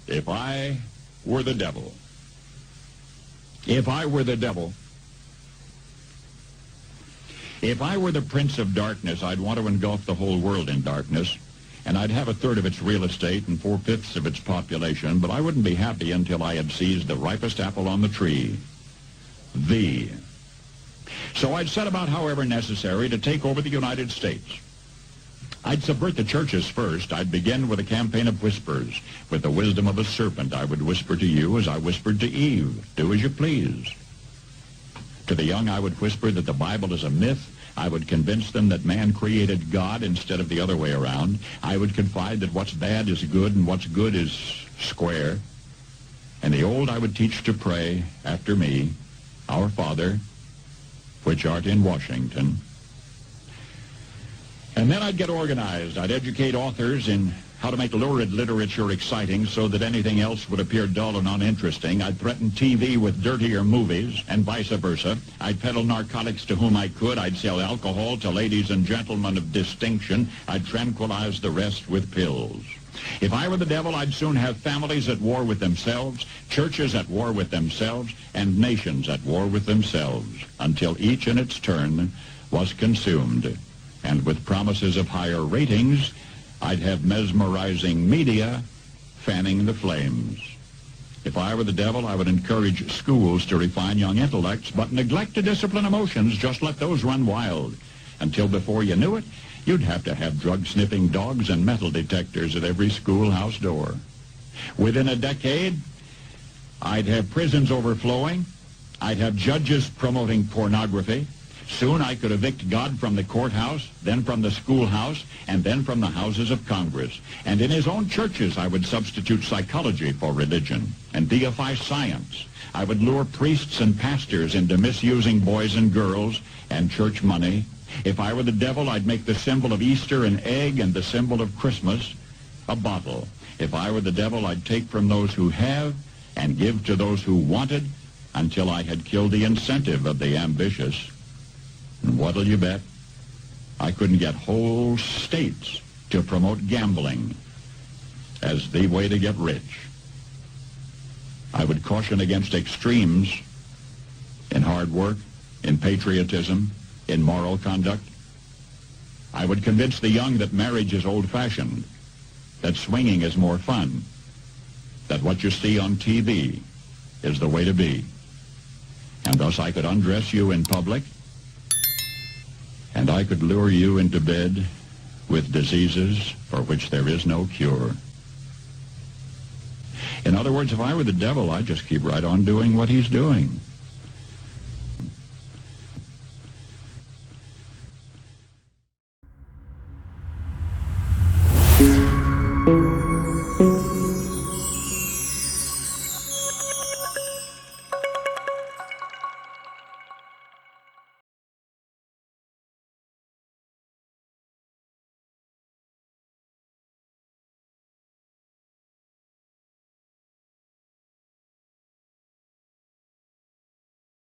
If I were the devil, if I were the devil, if I were the prince of darkness, I'd want to engulf the whole world in darkness, and I'd have a third of its real estate and 4/5 of its population, but I wouldn't be happy until I had seized the ripest apple on the tree, thee. So I'd set about, however necessary, to take over the United States. I'd subvert the churches first. I'd begin with a campaign of whispers. With the wisdom of a serpent, I would whisper to you as I whispered to Eve, do as you please. To the young, I would whisper that the Bible is a myth. I would convince them that man created God instead of the other way around. I would confide that what's bad is good and what's good is square. And the old I would teach to pray after me, Our Father, which art in Washington. And then I'd get organized. I'd educate authors in how to make lurid literature exciting so that anything else would appear dull and uninteresting. I'd threaten TV with dirtier movies and vice versa. I'd peddle narcotics to whom I could. I'd sell alcohol to ladies and gentlemen of distinction. I'd tranquilize the rest with pills. If I were the devil, I'd soon have families at war with themselves, churches at war with themselves, and nations at war with themselves, until each in its turn was consumed. And with promises of higher ratings, I'd have mesmerizing media fanning the flames. If I were the devil, I would encourage schools to refine young intellects, but neglect to discipline emotions. Just let those run wild. Until before you knew it, you'd have to have drug-sniffing dogs and metal detectors at every schoolhouse door. Within a decade, I'd have prisons overflowing. I'd have judges promoting pornography. Soon I could evict God from the courthouse, then from the schoolhouse, and then from the houses of Congress. And in his own churches, I would substitute psychology for religion and deify science. I would lure priests and pastors into misusing boys and girls and church money. If I were the devil, I'd make the symbol of Easter an egg and the symbol of Christmas a bottle. If I were the devil, I'd take from those who have and give to those who wanted until I had killed the incentive of the ambitious. And what'll you bet? I couldn't get whole states to promote gambling as the way to get rich. I would caution against extremes in hard work, in patriotism, in moral conduct. I would convince the young that marriage is old-fashioned, that swinging is more fun, that what you see on TV is the way to be. And thus I could undress you in public, and I could lure you into bed with diseases for which there is no cure. In other words, if I were the devil, I'd just keep right on doing what he's doing.